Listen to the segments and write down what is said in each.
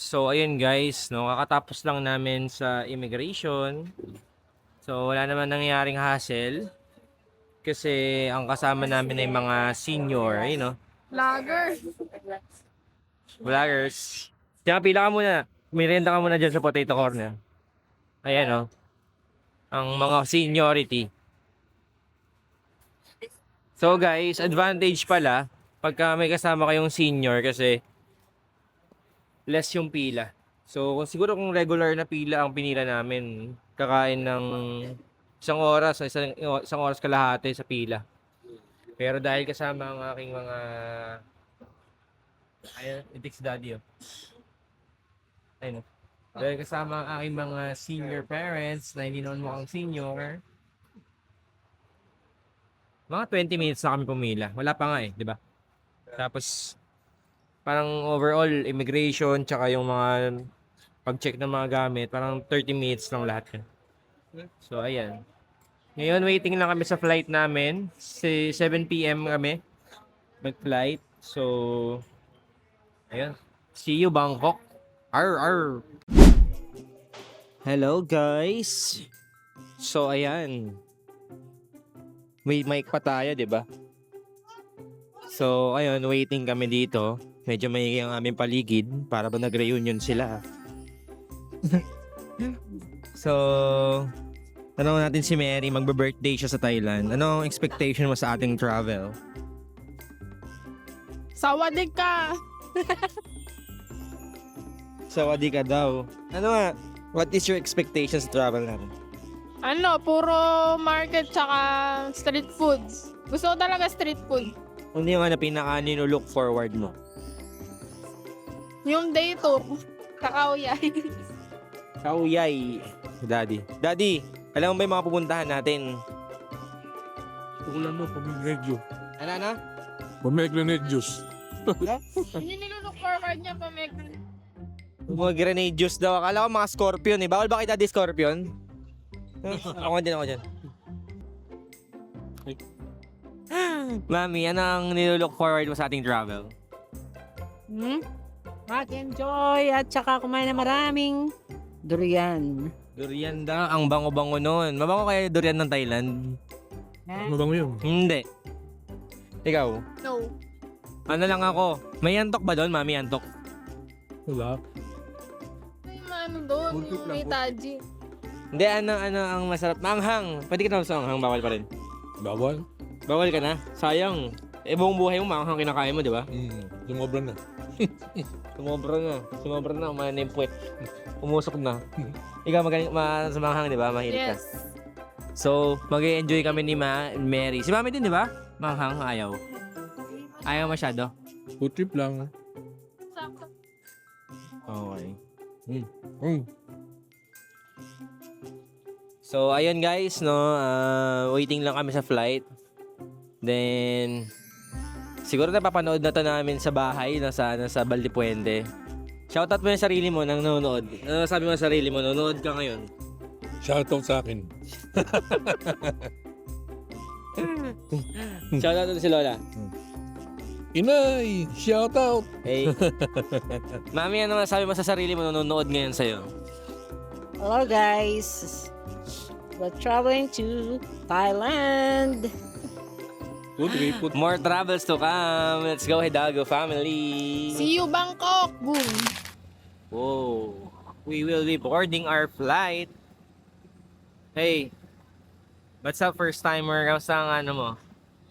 So, ayun guys, no, kakatapos lang namin sa immigration. So, wala naman nangyaring hassle. Kasi ang kasama namin ay mga senior, ayun no. Lager. Vloggers. Tsaka pila ka muna. Merienda ka muna dyan sa potato corner. Ayan no. Ang mga seniority. So guys, advantage pala pagka may kasama kayong senior kasi less yung pila. So, siguro kung regular na pila ang pinila namin, kakain ng isang oras kalahati sa pila. Pero dahil kasama ang aking mga, ayun, it takes daddy oh. Ayun oh. Dahil kasama ang aking mga senior parents na hindi naman mukhang senior, mga 20 minutes na kami pumila. Wala pa nga eh, di ba? Tapos, parang overall, immigration, tsaka yung mga pag-check ng mga gamit, parang 30 minutes lang lahat yun. So, ayan. Ngayon, waiting lang kami sa flight namin. 7 p.m. kami mag-flight. So, ayun. See you, Bangkok. Arr, arr. Hello, guys. So, ayan. May mic pa tayo, di ba? So, ayun, waiting kami dito. Medyo may ang aming paligid. Para ba nag-reunion sila? So, tanong natin si Mary, magbe-birthday siya sa Thailand. Anong expectation mo sa ating travel? Sawadik ka. Sawadi ka daw. Ano nga? What is your expectation sa travel natin? Ano, puro market tsaka street foods. Gusto ko talaga street food. Hindi yung ano, pinaka-look forward mo. Yung day tour. Kakauyay. Kauyay. Daddy. Daddy, alam mo ba yung mga pupuntahan natin? Ulan mo, pamigrenyo. Ano na? Pamigrenyos. Hindi nilulok forward niya pa may... Mga grenade juice daw. Akala ko mga scorpion eh. Bawal ba kita di scorpion? Ako din, ako dyan. Mami, anong nilook forward mo sa ating travel? Mag-enjoy at saka kumain na maraming durian. Durian daw. Ang bango-bango nun. Mabango kaya durian ng Thailand? Mabango yun. Hindi. Ikaw? No. Ano lang ako? May antok ba doon, mami? Antok? Wala. May ano doon, yung may taji. Hindi, ano ang masarap? Manghang. Pwede ka na sa manghang, bawal pa rin. Bawal. Bawal ka na? Sayang. Eh, buong buhay mo, manghang kinakain mo, di ba? Sumobra na. Sumobra na. Sumobra na, umanin yung puwet. Umusok na. Ikaw magaling sa manghang, di ba? Mahilig ka. Yes. So, mag-enjoy kami ni Mary. Si Mami din, di ba? Manghang, ayaw. Ayaw masyado. Food trip lang. Sakto. Okay. Mm. So, ayun guys, no, waiting lang kami sa flight. Then, siguro napapanood na to namin sa bahay, nasa Baldipuende. Shoutout mo yung sarili mo nang nanonood. Ano sabi mo sa sarili mo, nanonood ka ngayon? Shoutout sa akin. Shoutout to si Lola. Inay! Shoutout! Hey. Mami, ano sabi mo sa sarili mo nanonood ngayon sa'yo? Hello guys. We're traveling to Thailand. Food trip. More travels to come. Let's go, Hidago family. See you, Bangkok. Boom. Whoa. We will be boarding our flight. Hey. What's up, first timer? Kamusta ang ano mo?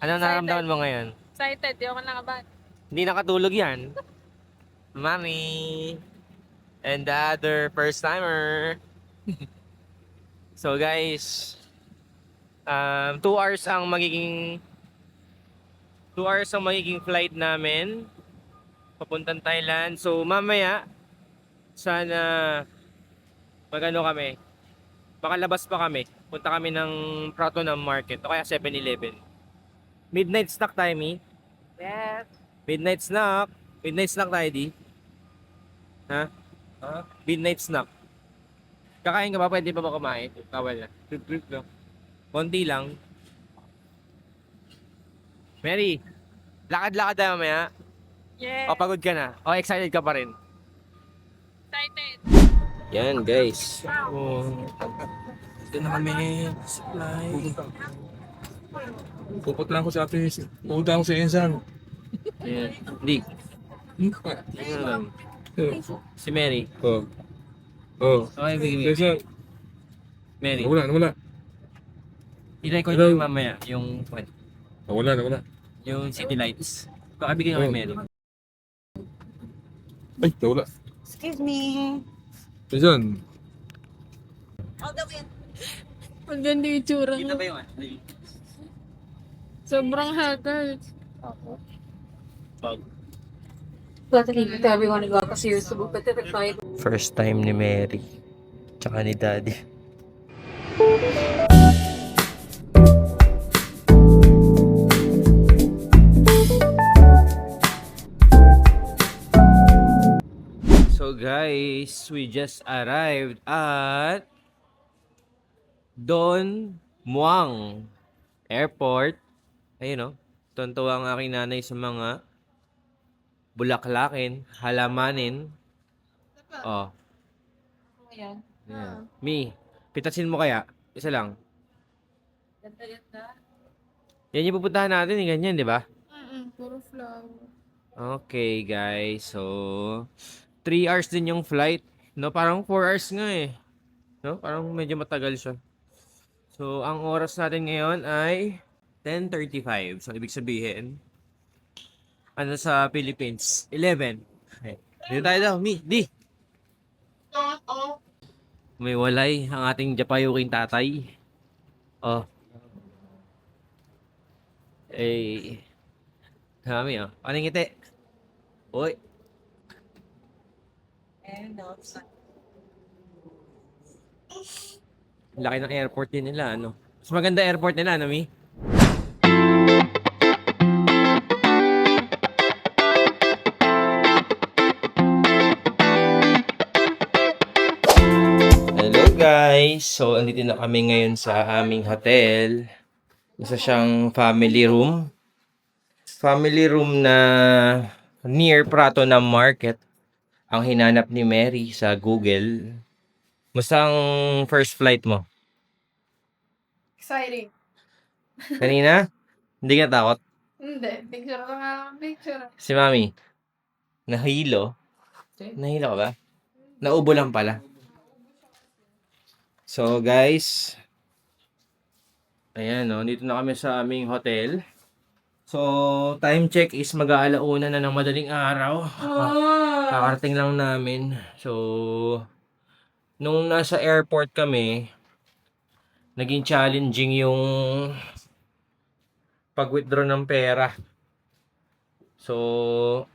Ano nararamdaman mo ngayon? Excited. Di ako nakabahan. Hindi nakatulog yan. Mami. And the other first timer. So guys, 2 hours ang magiging flight namin papuntang Thailand. So mamaya sana magano kami. Makalabas pa kami. Punta kami ng Pratunam Market o kaya 7-Eleven. Midnight snack tayo, Mi. Yes. Midnight snack. Midnight snack tayo, di. Ha? Midnight snack. Kakain ka ba? Pwede pa ba kumain? Bawal na. Trip lang. Konti lang. Mary, lakad-lakad tayo mamaya. Yeah. O pagod ka na? O excited ka pa rin? excited. Yan guys. Ito na kami. Supply. Pupunta lang ko sa ate. Pupunta ako sa Ensan. Ayan. Hindi. Ayan. Si Mary. Oh. Oh. Okay, bigyan. Ensan. Mary. Nawala. I-record Hello. ko yung mamaya. Yung Nawala. yung city lights. Baka bigyan kami Mary. Ay, nawala. Excuse me. Ensan. Ang ganda yung itsura Kita mo. ba yung Sobrang haggard. Glad to leave with everyone and welcome to your Cebu Pacific Flight. First time ni Mary. Tsaka ni Daddy. So guys, we just arrived at Don Muang Airport. Ayun o, tuntua ang aking nanay sa mga bulaklakin, halamanin. Oh. Ayan. Yeah. Mi, pitasin mo kaya? Isa lang. Yan yung pupuntahan natin, ganyan, di ba? Puro flower. Okay, guys. So, 3 hours din yung flight. No, parang 4 hours nga eh. No, parang medyo matagal siya. So, ang oras natin ngayon ay 10:35. So, ibig sabihin, ano sa Philippines? 11. Okay. Dito tayo daw, Mi, di. May walay ang ating Japayuking tatay. Oh. Eh. Kami oh. Anong ngiti? Uy. Laki ng airport din nila, ano? Mas maganda airport nila, ano, Mi? Hello guys! So, andito na kami ngayon sa aming hotel. Isa siyang family room. Family room na near Prato na Market. Ang hinanap ni Mary sa Google. Musta ang first flight mo? Exciting. Kanina? Hindi ka takot? Hindi. Picture ko nga lang. Picture. Si Mami? Nahilo? Nahilo ka ba? Naubo lang pala. So guys, ayan o, dito na kami sa aming hotel. So, time check is mag-aalauna na ng madaling araw. Kakarating lang namin. So, nung nasa airport kami, naging challenging yung pag-withdraw ng pera. So,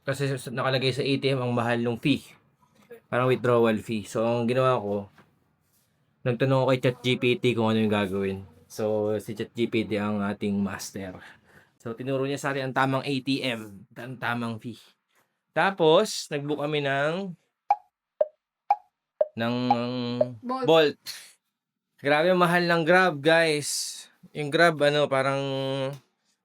kasi nakalagay sa ATM ang mahal ng fee. Parang withdrawal fee. So, ang ginawa ko, nagtanong ako kay ChatGPT kung ano yung gagawin. So, si ChatGPT ang ating master. So, tinuro niya sa akin ang tamang ATM, ang tamang fee. Tapos, nag-book kami ng Bolt. Grabe ang mahal ng Grab, guys. Yung Grab, parang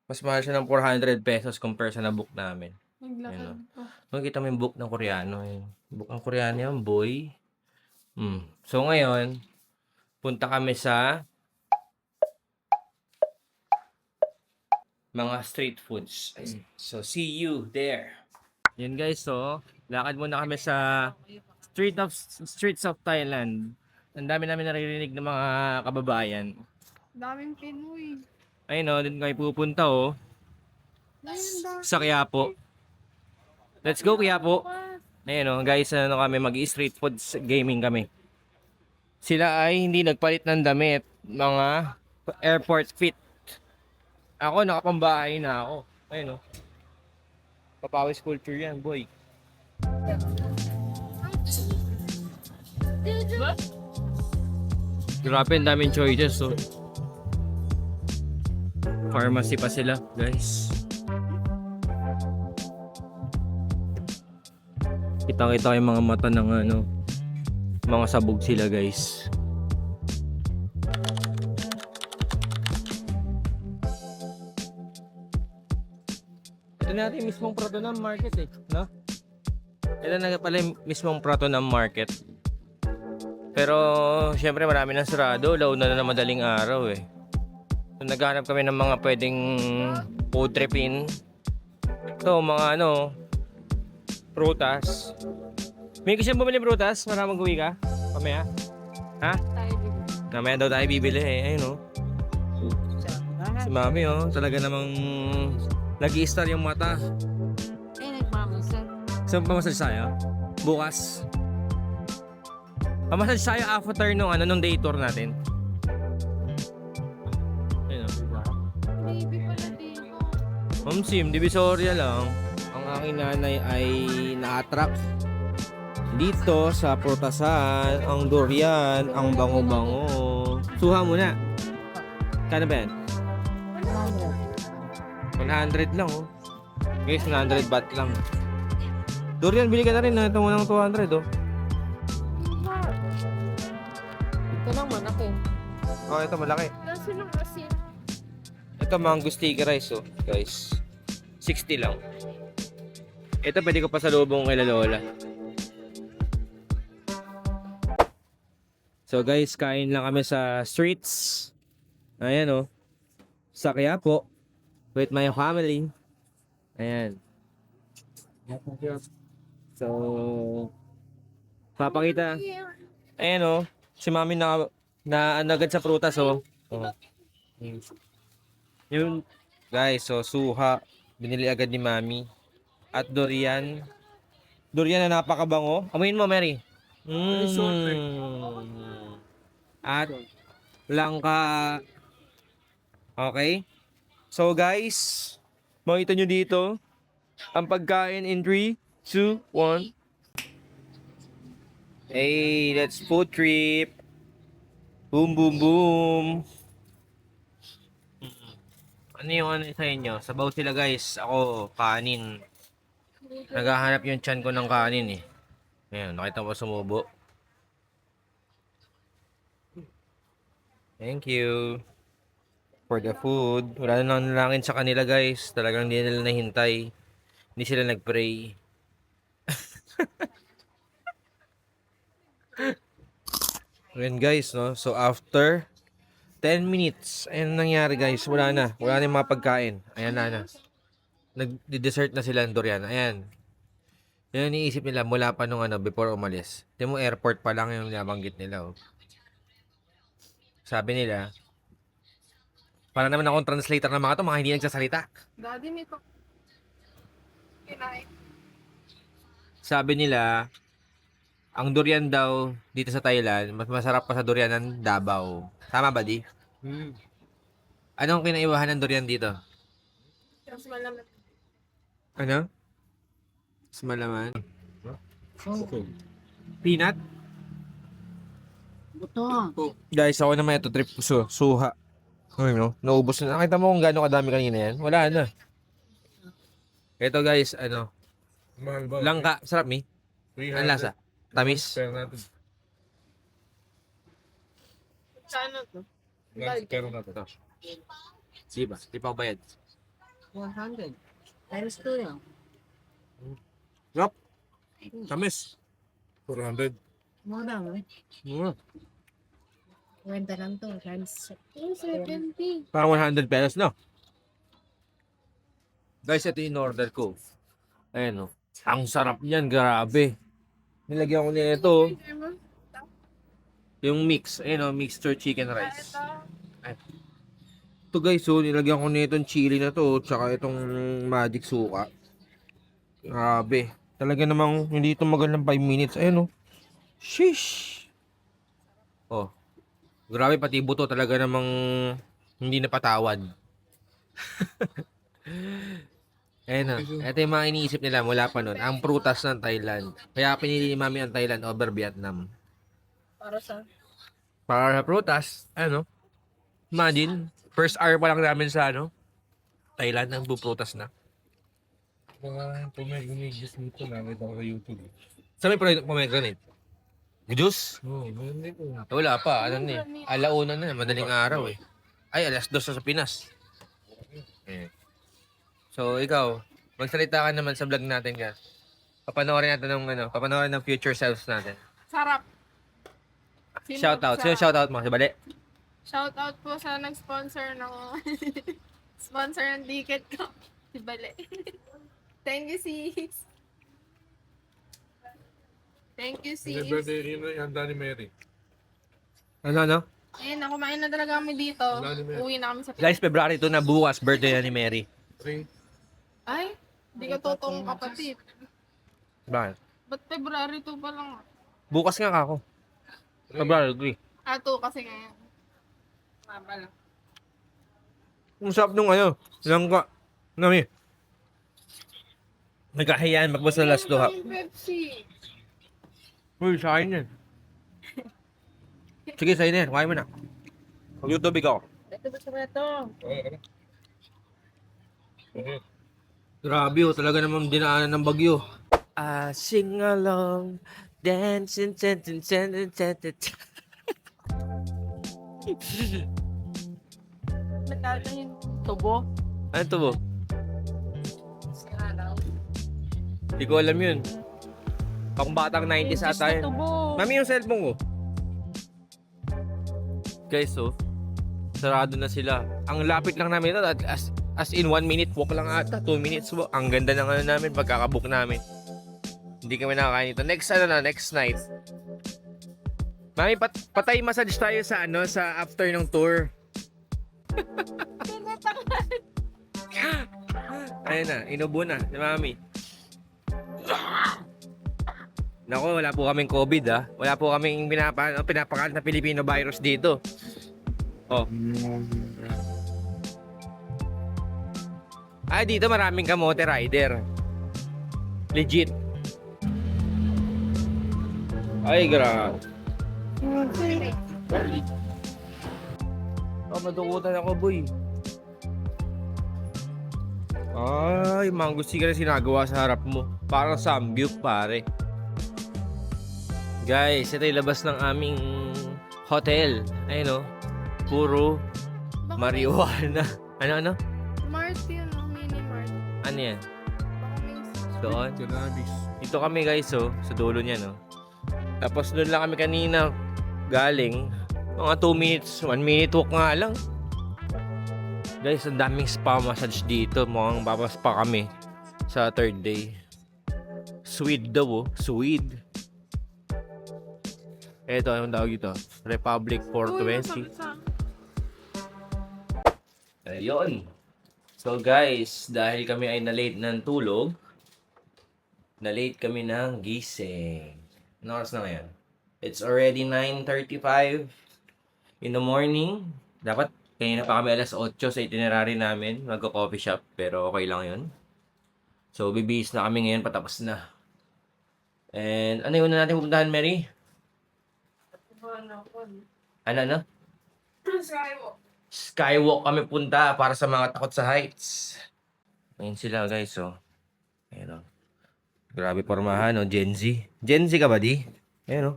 mas mahal siya ng 400 pesos compare sa na-book namin. Naglakad Ayun, ko. Makikita mo yung book ng Koreano. Book ng Koreano yan, boy. So, ngayon, punta kami sa mga street foods. So, see you there. Yan guys, so, lakad muna kami sa streets of Thailand. Ang dami namin naririnig ng mga kababayan. Daming Pinoy. Ayun o, din kami pupunta o. Sa Quiapo. Let's go Quiapo. Ayun o, guys, kami mag-street foods gaming kami. Sila ay hindi nagpalit ng damit. Mga airport fit. Ako, nakapambahay na ako. Ayun o. Papawis culture yan, boy. Grabe, ang daming choices, so. Pharmacy pa sila, guys. Kitang-kita yung mga mata ng mga sabog sila, guys. Ito natin mismong Prato na Market eh, no? Ito na pala yung mismong prato ng market. Pero, syempre marami nang sarado. Launa na madaling araw eh. So, naghahanap kami ng mga pwedeng food tripin. So, mga prutas. May kasi bumili prutas para mag-uwi ka? Mamaya? Ha? Mamaya daw tayo bibili eh. Ayun oh. Si Mami oh, talaga namang nag-i-star yung mata. Ay, nagmamasal. Saan pamasage tayo? Bukas? Pamasage tayo after nung day tour natin. Ayun oh. Baby pala dito. Ma'am Sim, Divisoria lang. Ang aking nanay ay na-attract dito sa prutasan, ang durian, ang bango-bango. Suha muna. Kano ba yan? 100 lang oh. Guys, 100 baht lang. Durian, bili ka na rin na. Ito mo ng 200 oh. Ito lang malaki. Oh, ito malaki. Kasi lang asin. Ito mango sticky rice oh, guys. 60 lang. Ito pwede ko pa sa lubong kay Lola. So guys, kain lang kami sa streets. Ayan oh. Sa Quiapo with my family. Ayan. So, papakita. Ayan oh. Si Mami na agad sa prutas oh. Oh. Yun. Guys, so suha. Binili agad ni Mami. At durian. Durian na napakabango. Amuin mo, Mary. At langka. Okay. So guys, makita nyo dito ang pagkain in 3, 2, 1. Hey, let's food trip. Boom, boom, boom. Ano yung sa inyo? Sabaw sila guys. Ako, kanin. Naghahanap yung tiyan ko ng kanin eh. Ayan, nakita mo sumubo. Thank you for the food. Wala na nang nalangin sa kanila guys. Talagang hindi nila nahintay. Hindi sila nagpray. Ayan guys, no? So after 10 minutes, ayan nangyari guys. Wala na. Wala na yung mga pagkain. Ayan na. Nag-dessert na sila ng durian. Ayan. Yan ang iniisip nila mula pa nung before umalis. Di mo airport pa lang yung nabanggit nila. Oh. Sabi nila, para naman akong translator ng mga to, mga hindi nagsasalita. Daddy, may pa... Kinain. Sabi nila, ang durian daw dito sa Thailand, mas masarap pa sa durian ng Davao. Tama ba, di? Anong kinaibahan ng durian dito? Mas malaman. Ano? Mas malaman. Peanut? Buto. Guys, ako naman ito trip ko suha. Ay, no? Naubos na. Nakita mo kung gaano kadami kanina yan? Wala na. Ito guys, Mahal ba? langka. Sarap, mi? Ang lasa? Tamis? Pero natin. Saan to? Pero natin. Di ba? Di pa ako bayad. 100. Times 2 yan. Sarap. Tamis. 400. Mura mo. Kwenta lang to. Times 270. Parang 100 pesos, no? Guys, ito yung order ko. Ayan, no? Ang sarap niyan, grabe. Nilagyan ko niya ito. Yung mix. Ayan, no? Mixture chicken rice. Ito guys, so nilagyan ko nito yung chili na to. Tsaka itong magic suka. Grabe. Talaga namang hindi ito magal ng 5 minutes. Ayan, no? Sheesh! Oh. Grabe, pati buto talaga namang hindi napatawad. Ayan na. Ito yung mga iniisip nila mula pa nun. Ang prutas ng Thailand. Kaya pinili ni Mami ang Thailand over Vietnam. Para sa... Para sa prutas, imagine, first hour pa lang namin sa Thailand, ang prutas na. Mga pomegranate dito nakita ko sa YouTube. Sa may pomegranate? Juice? Oo, meron dito. Wala pa. Alauna na. Madaling araw eh. Ay, 2:00 na sa Pinas. So, ikaw, magsalita ka naman sa vlog natin, guys. Papanoorin natin ng future selves natin. Sarap. Shoutout. Sino shoutout mo? Si Bali? Shoutout po sa nag-sponsor ng sponsor ng ticket ko. Si Bale. Thank you, sis. Thank you, sis. Yung birthday yun na yung handa ni Mary. Ano? Ayun, kumain na talaga kami dito. Uwi na kami sa Guys, February 2 na bukas, birthday na ni Mary. 3. Ay, di ka totoong kapatid. Bakit? Ba't February 2 pa lang? Bukas nga ako. February 3. 2 kasi ngayon. Mabala. Ang sarap nung langka. Nami. Nagkahiyaan, magbasa last to ha. Pepsi. Uy, sa akin yan. Sige, sa'yo na yan. Kuhain mo na. Mag-YouTube ako. Ito ba sa ito? Grabe talaga namang dinaanan ng bagyo. Sing along, dancing, Nagkala yung tubo. Ano to, Bo? Hindi ko alam yun. Pang batang 90s ata yun. Tubo. Mami, yung cellphone ko. Guys, sarado na sila. Ang lapit lang namin ito. As in 1 minute walk lang ata. 2 minutes walk. Ang ganda ng namin pagkakabook namin. Hindi kami nakakain ito. Next night. Mami, patay massage tayo sa sa after ng tour. Ayun na, inubo na si Mami. Nako, wala po kaming COVID Wala po kaming pinapakalat na Filipino virus dito. Oh. Dito maraming kamote rider. Legit. Ay, grabe. Madukutan ako, boy. Ay, mangustika na sinagawa sa harap mo. Parang sambyuk, pare. Guys, ito yung labas ng aming hotel. Ayun, puro marijuana. Ano? Mart yun, mini mart. Ano yan? Baka may Doon? Cannabis. Dito kami, guys, sa dulo niya, Tapos doon lang kami kanina galing. Mga 2 minutes, 1 minute walk nga lang. Guys, ang daming spa massage dito. Mukhang papaspa kami sa 3rd day. Swede daw, Swede. Eto, anong tawag dito? Republic 420. Ayun. So guys, dahil kami ay na-late ng tulog, na-late kami ng gising. Ano oras na ngayon? It's already 9:35 in the morning. Dapat kanina pa kami alas 8 sa itinerary namin. Magko-coffee shop, pero okay lang yun. So, bibihis na kami ngayon, patapos na. And ano yung una natin pupuntahan, Mary? Ano? Skywalk. Skywalk kami punta para sa mga takot sa heights. Ayun sila, guys, Ayun, Grabe pormahan, Gen Z. Gen Z ka ba, di? Ayun,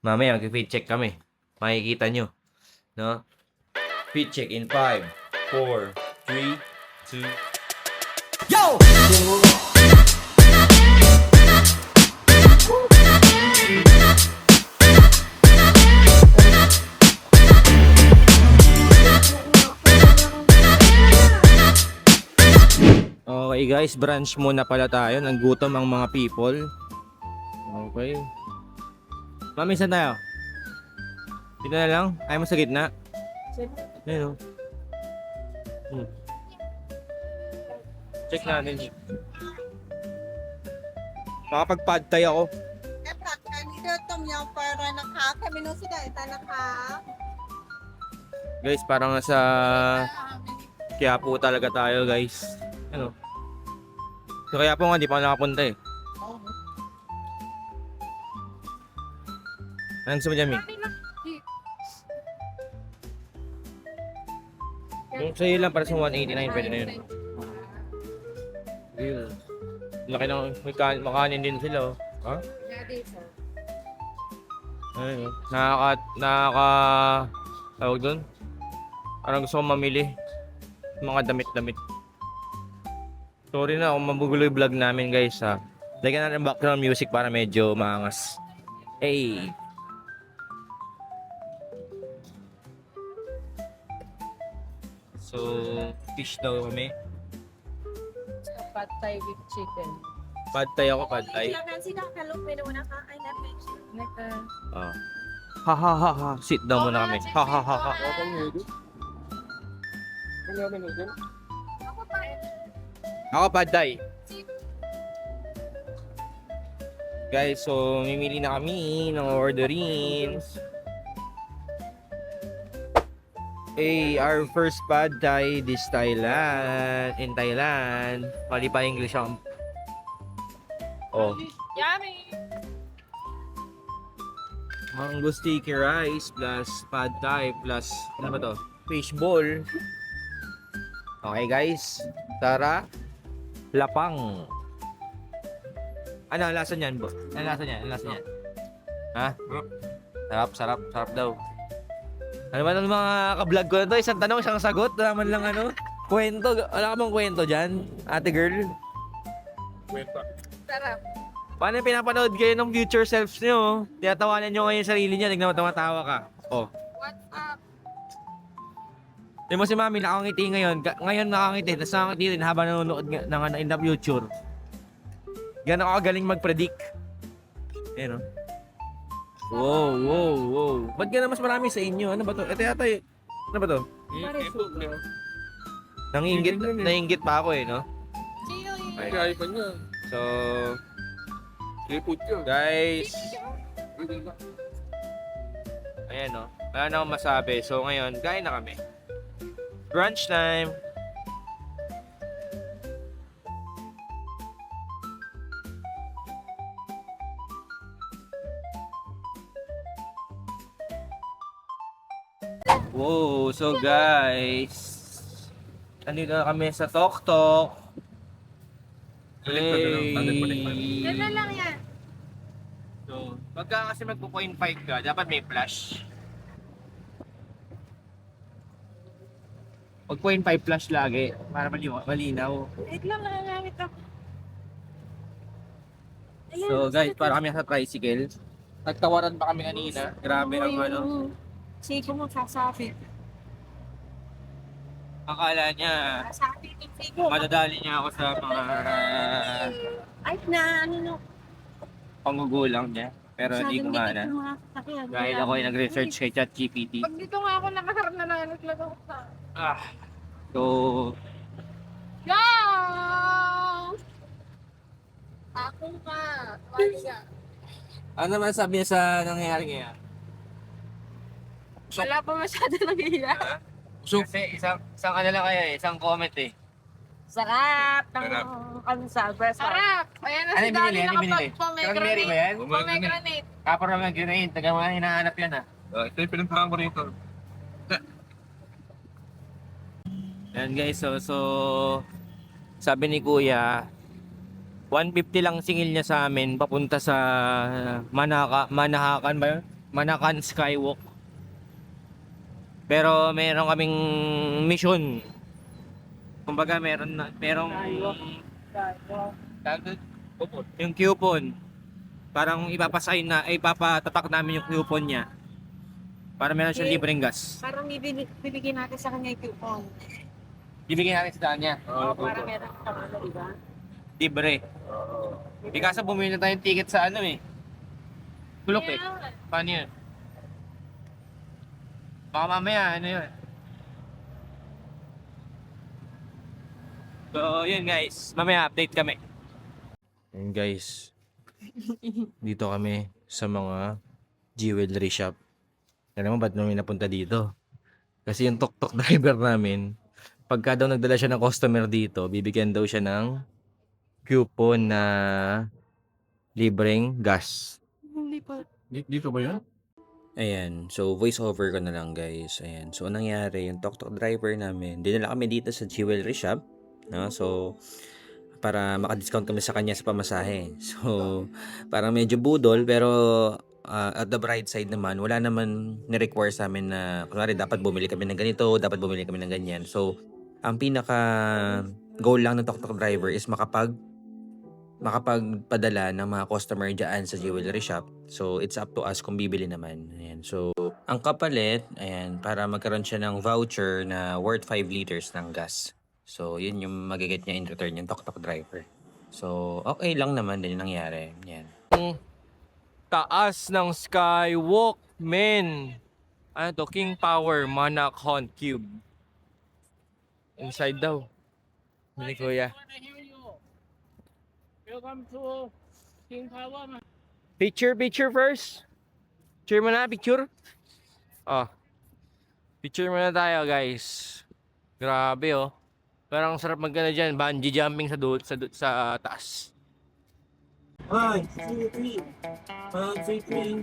Mamaya, mag-fit check kami. Makikita nyo. No? Fit check in 5, 4, 3, 2... Yo! Okay guys, brunch muna pala tayo. Nagutom ang mga people. Okay. Mami, saan tayo? Dito na lang? Ayaw mo sa gitna? Ayun, Check natin. Makapag-pad tayo ako. Guys, parang nasa Quiapo talaga tayo, guys. So, kaya po nga, di pa ako nakapunta Anong gusto mo dyan, Mi? Yung sa'yo lang para sa 189, pwede na yun. Ayun. Laki ng makanin din sila, Ha? Ayun, tawag doon? Parang gusto kong mamili. Mga damit-damit. Sorry na kung mabugulo yung vlog namin, guys, Lagyan natin ng background music para medyo maangas. Hey! So, fish daw kami. Pad thai with chicken. Pad thai ako, pad thai. Oh. Ha ha ha ha. Sit down muna kami. Ha ha ha ha. Ako pad thai. Guys, so mimili na kami ng ordering. Hey, our first pad thai this Thailand. In Thailand. Mali pa English ang. Oh. Yummy! Mango sticky rice plus pad thai plus ano ba to? Fish ball. Okay guys, tara. Lapang. Ano ang lasa niyan, bo? Ano ang lasa niyan? Ano ang lasa niyan? Ha? Sarap, sarap, sarap daw. Ano ba ng mga ka-vlog ko na to? Isang tanong, isang sagot. Wala man lang ano. Kwento. Wala ka bang kwento dyan, ate girl? Sarap. Paano pinapanood kayo ng future selves nyo? Tinatawanan nyo ngayon yung sarili nyo, tignan mo, tumatawa ka. Oh. What's up? Di mo si Mami nakangiti ngayon. Ngayon nakangiti, tapos nakangiti rin habang nanonood ng in the future. Gano'n ako galing mag-predict. Ayan o. Wow, wow, wow. Ba't gano'n mas marami sa inyo? Ano ba to? Ito yata y- Ano ba to? Nanginggit pa ako eh, no? Chili! Ay, kaya pa niya. So, Lipot yun. guys. Ayan o. Wala na akong masabi. So, ngayon, kain na kami. Brunch time. Wow, so guys, andito na kami sa Tok Tok. Gano'n lang yan. So, pagka kasi magpo-0.5 ka, dapat may flash. Pag 0.5 flash lagi, para malinaw. Wait lang, nakagamit ako. So guys, para kami sa tricycle. Nagtawaran pa kami kanina. Grabe ang ano. Siko mo sasabi. Akala niya, Sasabi ng siko. madadali niya ako sa mga Ay, na ano no. panggugulang niya. Pero hindi ko mana. Dahil ako ay nag-research kay ChatGPT. Pag dito nga ako nakaharap na nalaglag ako sa... Ah. So, Go! Ako ka. Wali ka. ano naman sabi niya sa nangyayari ngayon? Wala pa masyado nangyayari. So, kasi isang ano lang kaya isang comment eh. Sarap ng Sarap. conservers. Sarap! Ayan na Ano si yung Daddy binili? Ano yung binili? Cranberry ba yan? Pomegranate. Kapag naman grenade, taga mga hinahanap yan ah. Ito yung pinuntahan ko rito. Yan guys, so sabi ni Kuya, 150 lang singil niya sa amin papunta sa Manahakan ba yun? Manakan Skywalk. Pero meron kaming mission. Kumbaga merong yung coupon. Parang ipapasign na, ipapatatak namin yung coupon niya. Para meron siyang libreng gas. Parang bibigyan natin sa kanya yung coupon. Bibigyan natin sa kanya. Para meron ka ano, diba? Libre. Di kasi bumili na tayong ticket sa ano eh. Kulok eh. Paano yun? Baka mamaya, ano yun? So, yun guys. Mamaya update kami. Yun guys. Dito kami sa mga jewelry shop. Alam mo ba't namin napunta dito? Kasi yung tok-tok driver namin, pagka daw nagdala siya ng customer dito, bibigyan daw siya ng coupon na libreng gas. Hindi pa. Dito ba yun? Ayan, so voice over ko na lang guys. Ayan, so anong nangyari, yung tok-tok driver namin, dinala kami dito sa jewelry shop, no? So, para maka-discount kami sa kanya sa pamasahe. So, parang medyo budol, pero at the bright side naman, wala naman ni-require sa amin na, kunwari, dapat bumili kami ng ganito, dapat bumili kami ng ganyan. So, ang pinaka goal lang ng tok-tok driver is makapagpadala ng mga customer dyan sa jewelry shop. So, it's up to us kung bibili naman. Ayan. So, ang kapalit, ayan, para magkaroon siya ng voucher na worth 5 liters ng gas. So, yun yung magiget niya in return, yung tok-tok driver. So, okay lang naman din yung nangyari. Yan. Taas ng skywalk, men. Ano to? King Power Monarch Hunt Cube. Inside daw. Bili kuya. Welcome to King Power. Picture first. Picture muna, picture. Oh. Picture muna tayo, guys. Grabe, oh. Parang sarap magana dyan. Bungee jumping sa taas. 1, 2, 3. 1, 2, 3.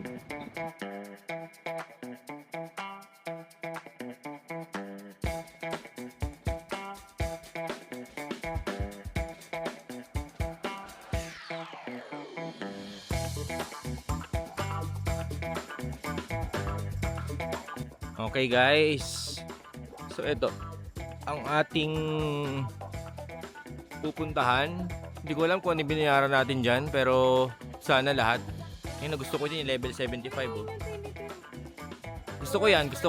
Okay, guys. So, ito. Ang ating pupuntahan. Hindi ko alam kung ano yung binayaran natin dyan. Pero, sana lahat. Yung gusto ko din yung level 75. Oh. Gusto ko yan. Let's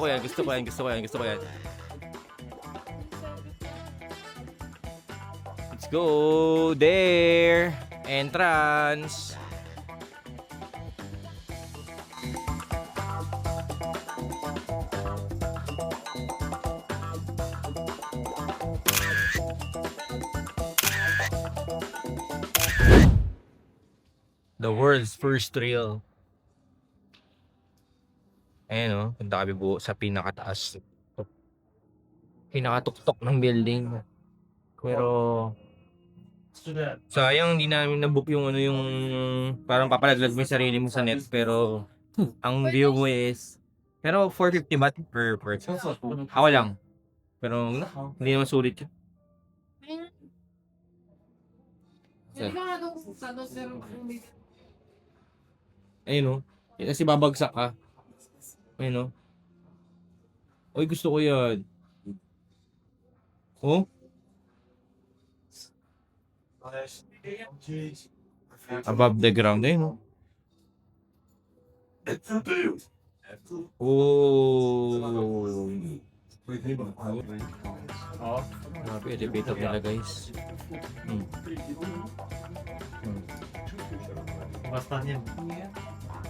go there. Entrance. The world's first trail. Ayan o, punta kami sa pinakataas. Pinakatuktok ng building. Pero, sayang hindi namin nabook yung yung parang papalaglag mo yung sarili mo sa net. Pero, ang view mo is, pero 450 baht per person. Ako lang. Pero, hindi naman sulit yun. Ayun o. Kasi babagsak ka. Ayun o. Uy, gusto ko yan. Oh? Above the ground. Ayun o. Oh. Grabe, elevator nila guys.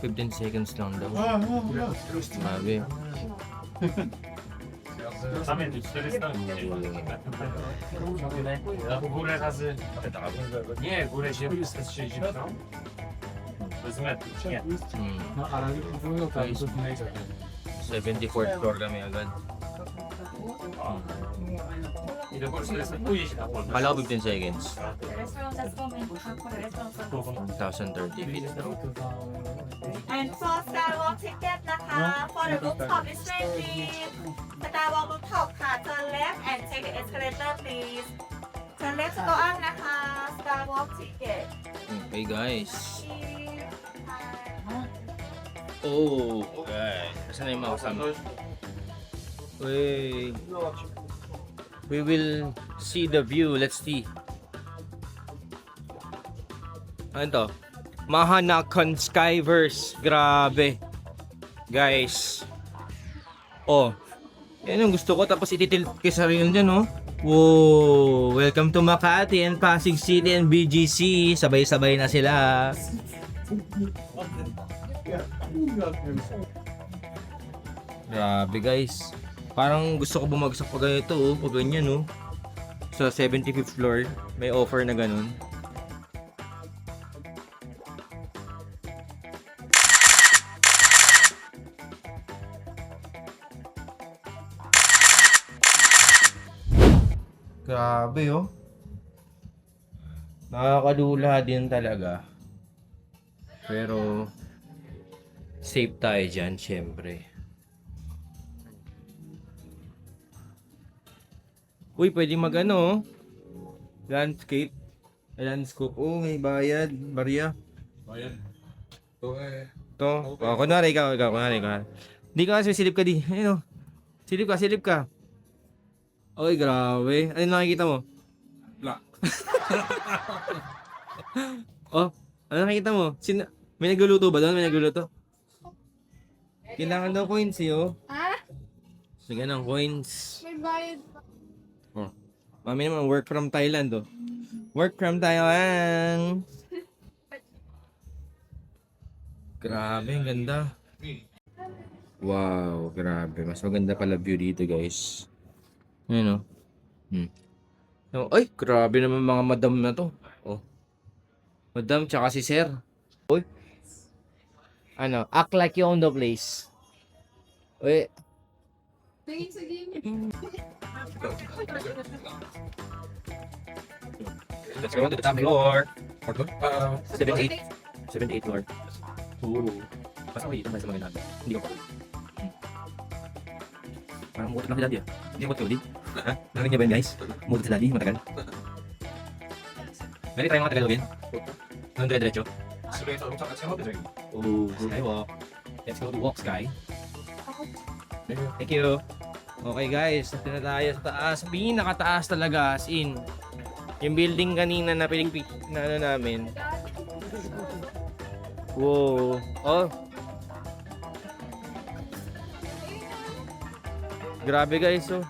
15 seconds lang daw. Grabe. Górę razy. Nie, górę się z 60. Bez metrów, nie. Guys, 74th floor kami agad. Ile górę jest? Pójdzie się na pole. Kala ko 15 seconds. 1,030 feet. And for Skywalk ticket นะคะ for the rooftop is 20. Skywalk rooftop ค่ะ turn left and take the escalator please. Turn left to go up นะคะ Skywalk ticket. Okay guys. Oh, guys. Saan na yung mga kasama? Wait. We will see the view. Let's see. Ano to? Mahanakan Skyverse. Grabe. Guys. Oh. Yan yung gusto ko. Tapos ititilt kay sarili dyan, oh. Wow. Welcome to Makati and Pasig City and BGC. Sabay-sabay na sila. Grabe guys. Parang gusto ko bumagsak pa ganito, oh. Pag ganyan, oh. Sa 75th floor. May offer na ganun. Grabe, oh. Nakakadula din talaga. Pero safe tayo dyan, syempre. Uy, pwede mag-ano, oh. Landscape. Landscape. Oh, may bayad. Barya. Bayad. To. Oh, kunwari ikaw. Hindi ka kasi silip ka di. Ayun, oh. Silip ka. Oy, grabe. Ano nakikita mo? Black. Oh, ano nakita mo? May nagluluto ba doon? May nagluluto? Kailangan daw coins eh, oh. Ah, Bigyan ng coins. may bayad pa. Mami naman, work from Thailand, oh. Work from Thailand. Grabe, ang ganda. Wow, grabe. Mas maganda pala view dito, guys. Ayun, oh. Oh, ay, grabe naman mga madam na to. Oh. Madam, tsaka si sir. Uy. Ano, act like you own the place. Uy. Tingin sa game. Let's go to the top floor. 7-8. 7-8 floor. Ooh. Basta ko dito, may sa mga ginagawa. Hindi ko pa. Parang umutot lang si daddy ah. Hindi ko tulid. Ha? Narinig niya ba yun guys? Umutot si daddy, matagal. Ready tayo mga tagalogin? Nung dire-diretso? Oh, skywalk. Let's go to walk sky. Thank you. Okay guys, ito na tayo sa taas. Pinakataas talaga as in. Yung building kanina na piling na ano namin. Wow. Oh. Grabe guys, oh.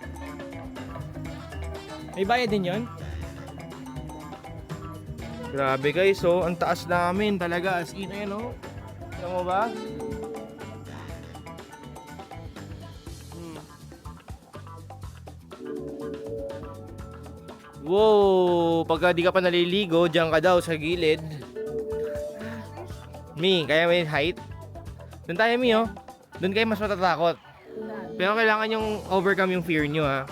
May bayad din 'yon? Grabe guys, oh. Ang taas namin talaga as in, ayan, oh. Alam mo ba? Wow! Pagka di ka pa naliligo, diyan ka daw sa gilid. Mi, kaya may height? Doon tayo, Mi, oh. Doon kayo mas matatakot. Pero kailangan yung overcome yung fear nyo, ha.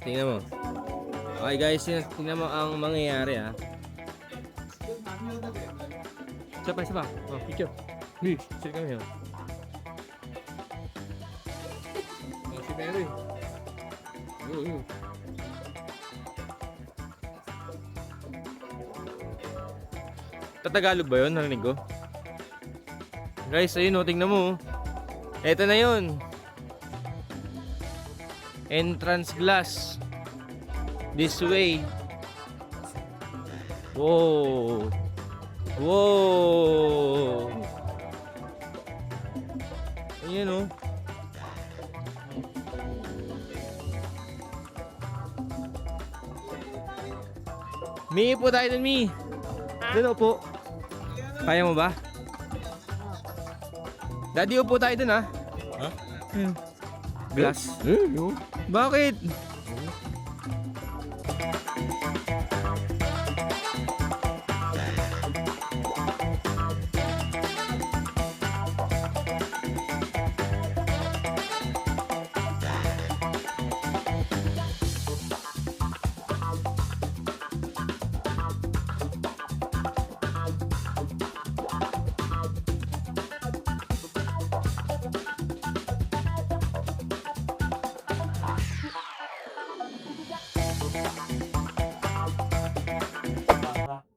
Tingnan mo. Okay, guys. Tingnan mo ang mangyayari, ha. Isa pa. Oh, picture. Mi, sige kami, oh. Oh, si Mary. Tatagalog ba yun? Narinig ko? Guys, ayun o, tingnan mo. Eto na yun. Entrance glass. This way. Wow. Wow. Ayan o. Mi, po tayo dun, Mi. Dun, upo. Kaya mo ba? Daddy, upo tayo dun, ha? Ha? Glass. Bakit?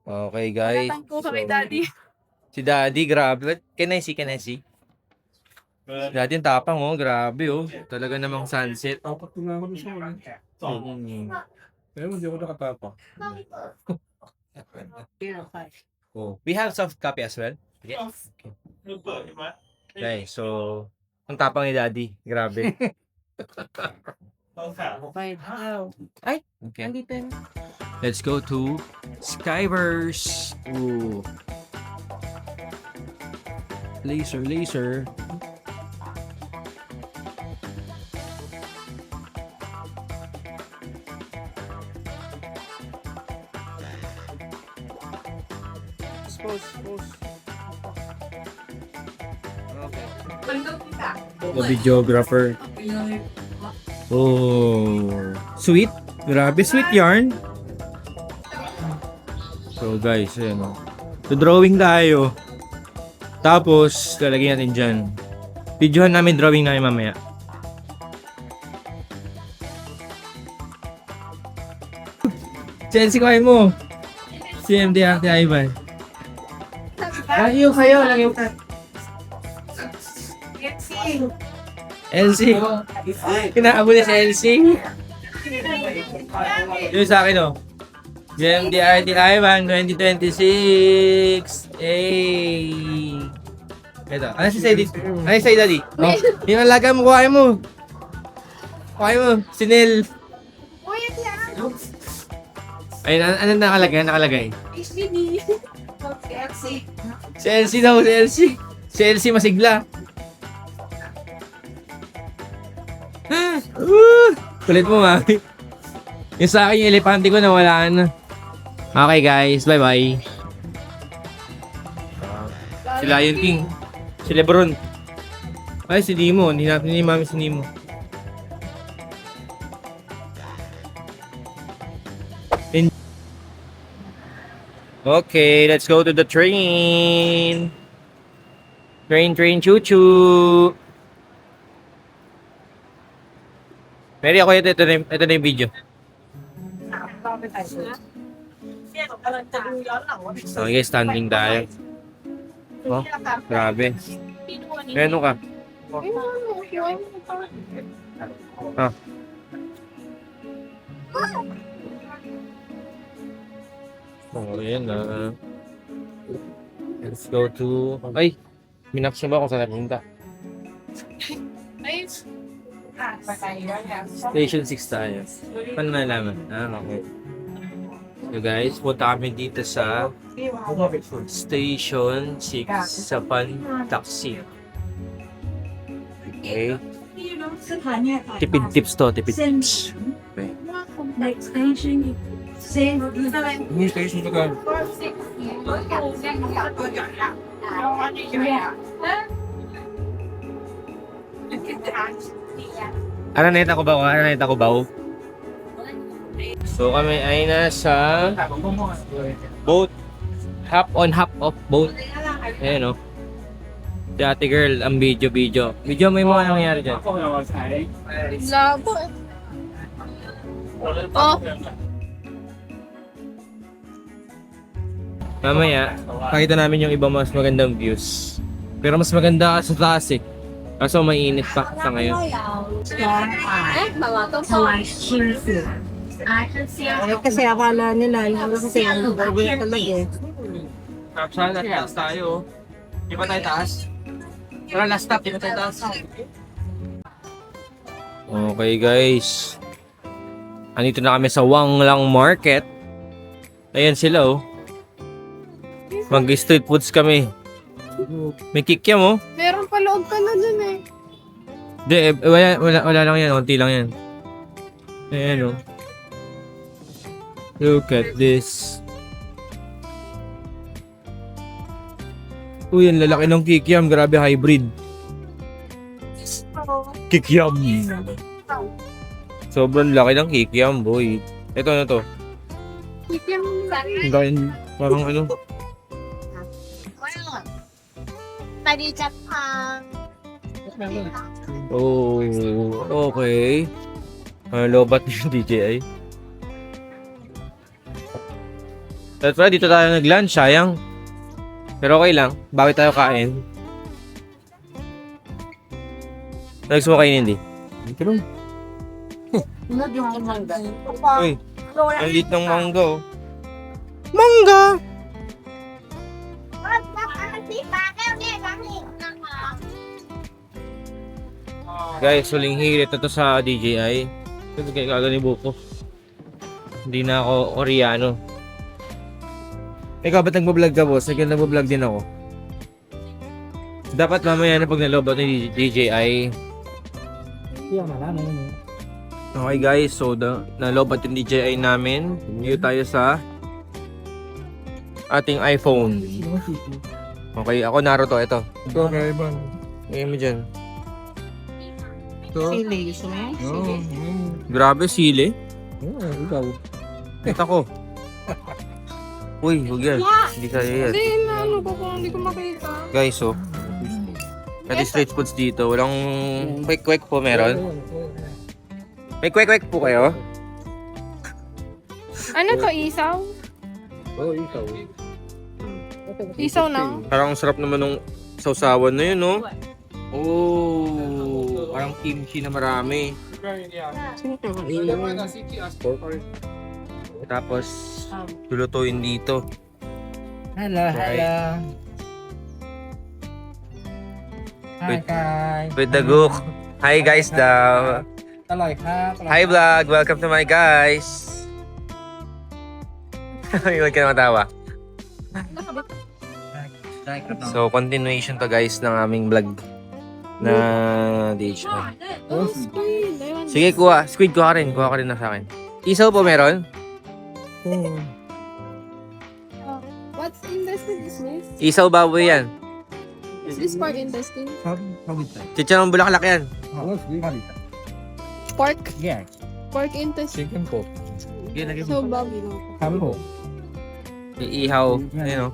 Okay, guys. Natangko ka kay Daddy. Si Daddy, grabe. Can I see? Daddy, ang tapang, oh. Grabe, oh. Talaga namang sunset. Apat na ako sa ulan. Pero hindi ako nakatapa. Oh. We have soft copy as well. Yes. Okay, so ang tapang ni Daddy. Grabe. Ay, okay. Let's go to Skyverse. Ooh. Laser. Pause. Okay. The videographer. Oh, sweet. Grabe, sweet yarn. So guys, ayan o. So drawing tayo. Tapos, lalagyan natin dyan. Videohan namin drawing namin mamaya. Chelsea, kuhain mo. CMD Ate Ivan. Ayaw kayo, lagyan ka. LC. Kinaabo niya si LC. Yung sa akin, oh. GMDRTI 2026! Hey! Ito. Ano si Sadie? Ano si Daddy? Oh, yung alaga mo, kuhain mo. Kuhain mo. Sinil. Ayun, ano nakalagay? Nakalagay. HBD. Si Elsie daw, si Elsie. Si Elsie masigla. Kulit mo, mami. Yung sa akin, yung elepante ko nawala na. Okay, guys. Bye-bye. Si Lion King. Si Lebron. Ay, si Nemo. Hindi natin ni mami si Nemo. Okay, let's go to the train. Train, choo-choo. Mary, ako ito na yung video. So, guys, standing tayo. Oh, grabe. Meron ka. Ah. Oh, yan na. Let's go to... Ay! Minaps na ba kung saan napunta? Ay, Station 6 tayo. Paano nalaman? Okay. So guys, punta kami dito sa Station 6 sa Pan Taxi. Okay. Tipid tips to, tipid tips. Okay. Next station, same. Hindi, station to ka. Araneta ko ba? Araneta ko ba? So kami ay nasa boat. Hop on, hop off boat. Ayan o. Si ate girl, ang video. Video mo yung mga nangyari dyan. labo. Oh, Mamaya, pakita namin yung iba mas magandang views. Pero mas maganda ka sa taas eh. Kaso mainit pa sa ngayon. mga to po. Kasi akala nila, yung kasi ang bago talaga eh. Sana, taas tayo. Di ba tayo taas? Tara, last stop. Di ba tayo taas? Okay guys. Andito na kami sa Wanglang Market. Ayan sila oh. Mag-street foods kami. May kikiam oh. Meron pa loob ka na dun eh. Hindi, wala lang yan. Unti lang yan. Ayan oh. Look at this. Uy, ang lalaki ng kikiam. Grabe, hybrid. Kikiam. Sobrang laki ng kikiam, boy. Ito na to. Kikiam Ang laki, parang ano. Oh, okay. Lobat yung DJI. That's why dito tayo nag-lunch, sayang. Pero okay lang, bawi tayo kain. Gusto mo kainin, hindi? Dito lang. Uy, ang lit ng mangga, oh. Mangga! Guys, huling hirit na to sa DJI. Ito kaya kagani buko. Hindi na ako Koreano. Ikaw, ba't nagbablog ka, boss? Nagbablog din ako. Dapat mamaya na pag nalobot ng DJI. Okay guys, so nalobot yung DJI namin. New tayo sa ating iPhone. Okay, ako Naruto, ito. Ito, kaiba. Ngayon mo dyan. Ito. Sili, gusto mo yan? Grabe, sili. Ikaw. Ito ko. Uy, huwag yan. Hindi kaya yan. Hindi na ano ko kung hindi ko makita. Guys, so. Pwede street foods dito. Walang kwek-kwek po meron. May kwek-kwek po kayo? Ano to, isaw? Oo, ikaw. Isaw na? Parang ang sarap naman ng sausawan na yun, no? Oh, parang kimchi na marami. Tapos, lulutuin dito. Hello, Okay. hello. Hi With- guys. With the gook. Hi guys daw. อร่อยครับอร่อย Hi vlog! Welcome to my guys! Iwan ka na matawa. ได้ครับน้อง So, continuation to guys ng aming vlog na DHL. Oh, squid. I want Sige, kuha. Squid, kuha ka rin. Kuha ka rin na sa akin. Isaw po meron? What's intestine is this? Isaw baboy yan. Is this pork intestine? Chicharong bulaklak yan. Pork? Yeah, Pork intestine. chicken pork. So, baboy. ครับผม Iihaw. Ayun o.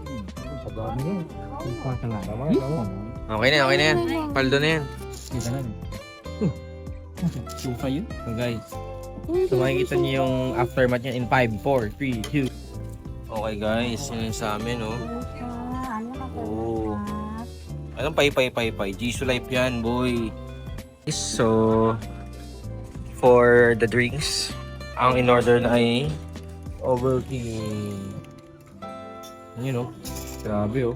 Okay na, okay na yan. Paldo na yan. Suka yun? So guys, so makikita niyo yung aftermath niya in 5, 4, 3, 2. Okay guys, yun yung sa amin oh. Oh. Anong pay? Jisoo Life yan, boy. So, for the drinks, ang in-order na ay Ovaltine. You know, grabe oh.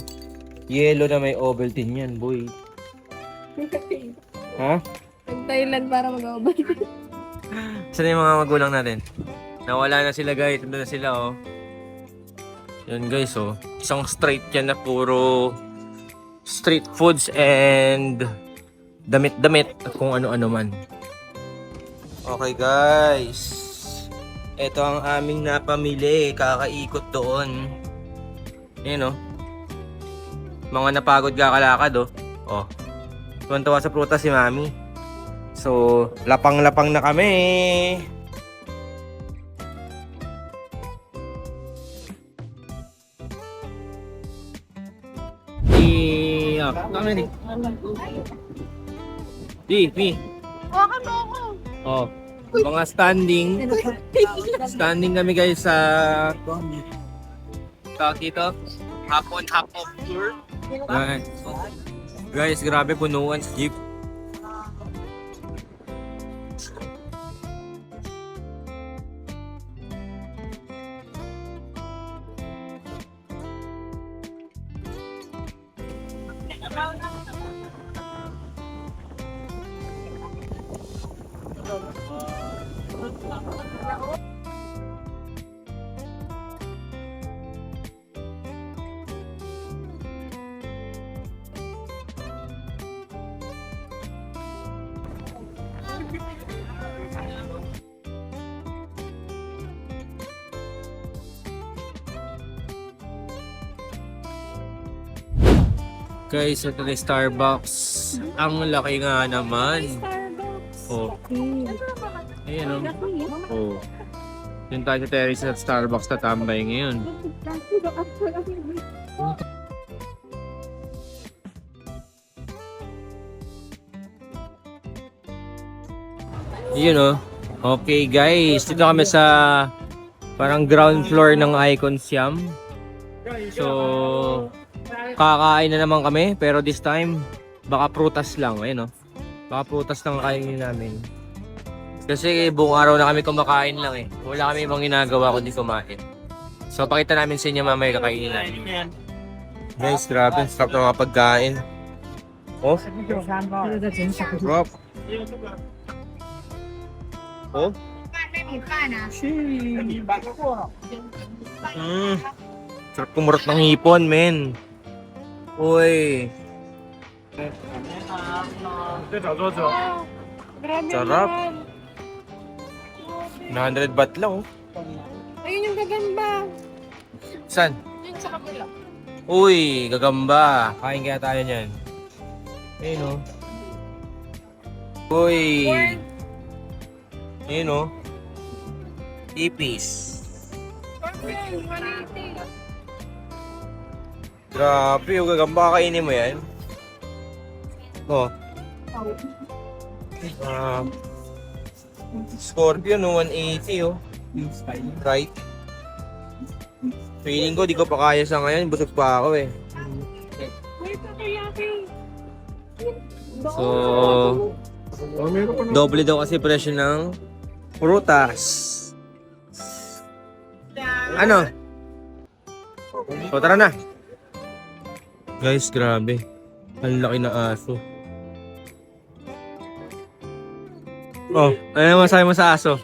Yellow na may Ovaltine yan, boy. Ha? Nag-Thailand para mag-obay. Saan yung mga magulang natin? Nawala na sila guys, nandun na sila oh. Yan guys oh. Isang street yan na puro street foods and damit-damit at kung ano-ano man. Okay guys. Ito ang aming napamili. Kakaikot doon. Yan oh. Mga napagod kakalakad oh. Oh. Tuwan-tuwa sa prutas si Mami. So, lapang-lapang na kami. Di, Hawakan mo ako. Oh, mga standing. Standing kami guys sa tawag dito. Hapon tour. Guys, grabe punuan sa jeep. Guys, ito na yung Starbucks. Ang laki nga naman. Oh. Ayan oh. Yung tayo sa terrace at Starbucks na tambay ngayon. Yun oh. Okay guys, dito kami sa parang ground floor ng Icon Siam. So, kakain na naman kami, pero this time, baka prutas lang. Ayun oh. Baka prutas lang kainin namin. Kasi buong araw na kami kumakain lang eh. Wala kami ibang ginagawa kundi kumain. So, pakita namin sa inyo mamaya kakainin namin. Guys, grabe. Sarap na mga pagkain. Oh. Rob. Oh. Sarap kumurot ng hipon, men. Uy. Grabe Sarap. naman. 900 baht lang oh. Ayun yung gagamba. Saan? Yun sa kabila. Uy, gagamba. Kain kaya tayo niyan. Ayun oh. Uy. Ayun oh. Ipis. Okay, 180. Grabe, yung gagamba kainin mo yan. Oh. Scorpion no, 180 oh. Right. Feeling ko di ko pa kaya sa ngayon, busog pa ako eh. Wait, takoyaki. So, doble daw kasi presyo ng prutas. Ano? So, tara na. Guys, grabe. Ang laki na aso. Oh, ano masabi mo sa aso?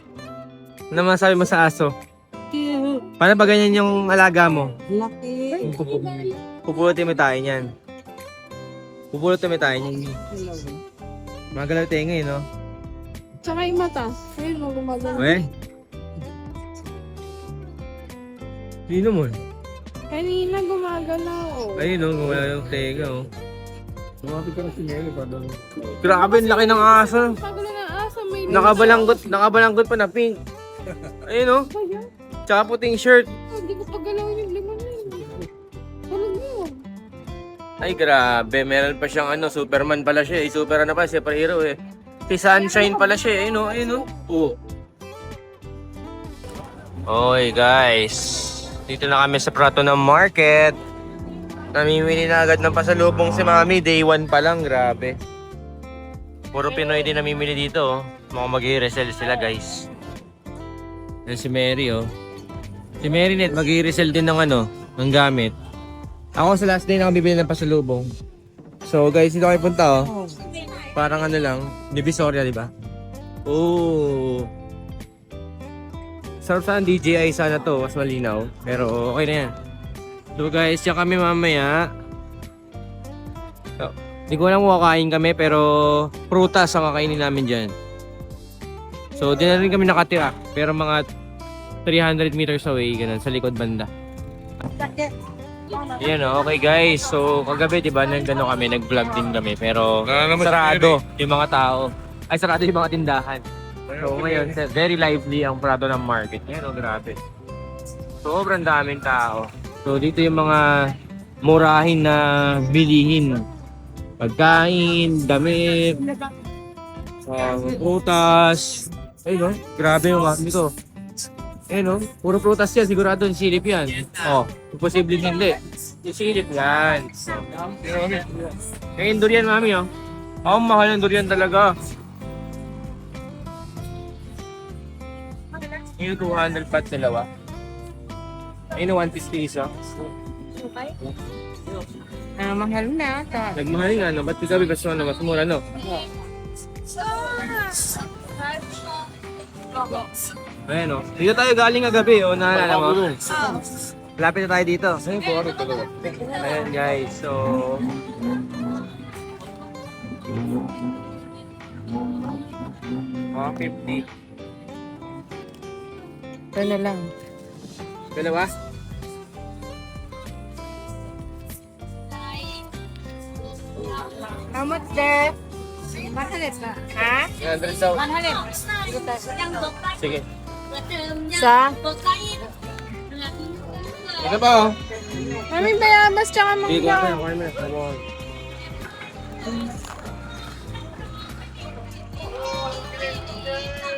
Ano masabi mo sa aso? Paano ba ganyan yung alaga mo? Laki. Pupulutin mo tayo niyan. Pupulutin mo tayo niyan. Magalaw tenga eh, no? Tsaka yung mata. Ayun mo, gumagano. Weh? Sino mo? Kanina gumagalaw. Ayun, no? Gumalaw yung tenga, oh. Tumapit ka na si Mary pa doon. Grabe, ang laki ng aso. Pagalo ng asa, may Nakabalanggot pa na pink. Ayun, no? Tsaka puting shirt. Hindi ko pagalaw yung limang yun. Ano yun? Ay, grabe. Meron pa siyang Superman pala siya. Super ano pa, superhero eh. Si Sunshine pala siya eh, no? Ayun, no? Oo. Okay, guys. Dito na kami sa Prato ng Market. Namimili na agad ng pasalubong si Mami. Day 1 pa lang, grabe. Puro Pinoy din namimili dito, oh. Mga mag-i-resell sila, guys. Yan si Mary, oh. Si Mary net, mag-i-resell din ng ng gamit. Ako sa last day na ako bibili ng pasalubong. So guys, dito kayo punta, oh. Parang lang, Divisoria, di ba? Oh. Sarap sana DJI sana to, mas malinaw. Pero okay na yan. So guys, yan kami mamaya. So, hindi ko alam kung kakain kami, pero prutas ang kakainin namin dyan. So, di na rin kami nakatira. Pero mga 300 meters away, ganun, sa likod banda. Yan, okay guys. So, kagabi, di ba, nandun kami, nag-vlog din kami. Pero, sarado yung mga tao. Ay, sarado yung mga tindahan. So, ngayon, very lively ang Prado ng Market. Yan, grabe. Sobrang daming tao. So, dito yung mga murahin na bilihin. Pagkain, damit, prutas. Ayun, no? Grabe yung mga dito. Ayun, no? Puro prutas yan. Sigurado yung silip yan. Oh, imposible hindi. Yung silip yan. Kaya yung durian, mami, oh. Oh, mahal ng durian talaga. Yung 200 pat dalawa. Ayun, 150 isa. Mahal na ata. Nagmahal nga, no? Ba't sabi ba siya mas mura, no? Ayan, no? Dito tayo galing kagabi, oh. Naalala mo? Lapit na tayo dito. Ayan, guys. So... Oh, 50. Ito na lang. Dalawa? How much there? 100 na. Ha? 100 daw. 100. Sige. Sa? Ito ba, oh? Maming bayabas tsaka Sige, mangga. kuha na. Come on.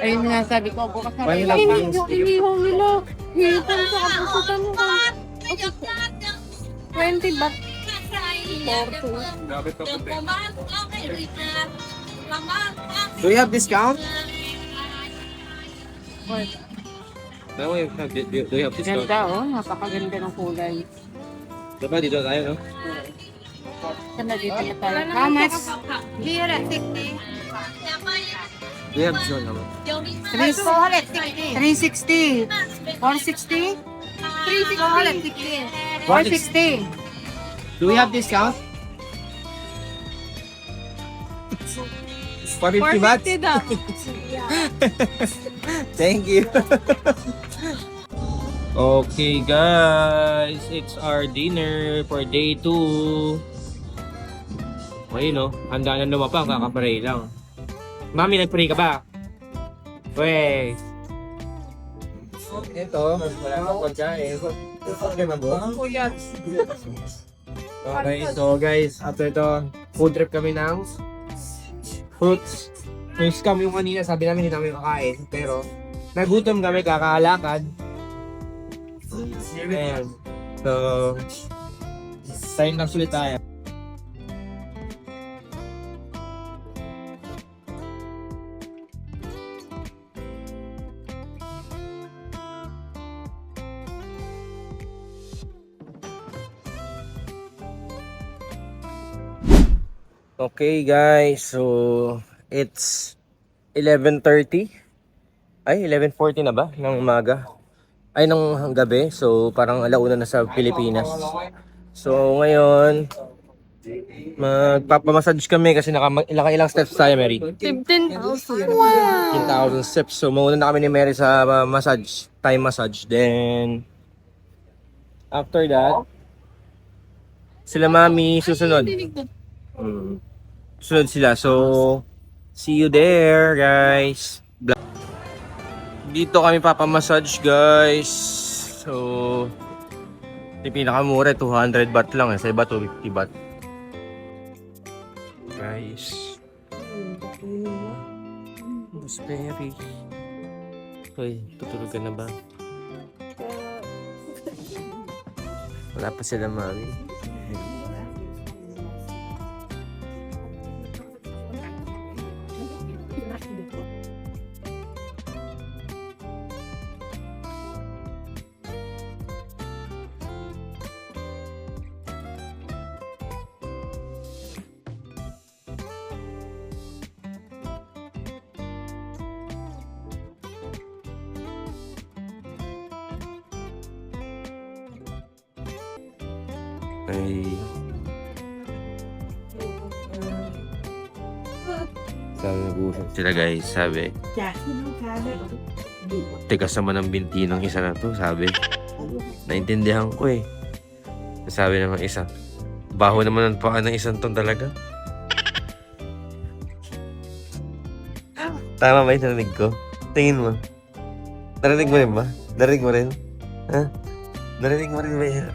Ayun nga sabi ko, bukas na Wala rin. lang. Inihaw nila. Hihipan sa kapusutan mo ka. 20 baht. 40. Do you have discount? No, do you have discount? Ganda oh, napakaganda ng kulay. Diba, dito tayo, no? Ganda dito na tayo. How much? Here, 60. Do you have discount naman? 360. 460? 360. 460. Do we have discount? 450 baht? 450 daw. Thank you. Okay guys, it's our dinner for day 2. Okay no, handa na lumapang, kakaparay lang. Mami, nag-pray ka ba? Wey. Ito, wala kang pagkain. Okay, so guys, after ito, food trip kami ng fruits. Yung scam yung kanina, sabi namin hindi namin kakain. Pero, nagutom kami, kakalakad. Ayan. So, time lapse ulit tayo. Okay guys, so it's 11:30. Ay, 11:40 na ba ng umaga? Ay, ng gabi. So parang alauna na sa Pilipinas. So ngayon, magpapamassage kami kasi ilang steps tayo, Mary? 15,000. Wow! 15,000 steps. So mauna na kami ni Mary sa massage, Thai massage. Then after that, sila mami susunod. Susunod sila. So see you there, guys. Dito kami papamassage, guys. So yung pinakamura 200 baht lang eh. Sa iba 250 baht. Guys. Mas Mary. Hoy, tutulog ka na ba? Wala pa sila, mami. Ay. Sabi nag-uusap sila, guys. Sabi, tigas naman ang binti ng isa na to, sabi. Naintindihan ko eh. Sabi naman isa, baho naman ang paa ng isang ton talaga. Tama ba yung narinig ko? Tingin mo. Narinig mo rin ba? Narinig mo rin? Ha? Narinig mo rin ba yan?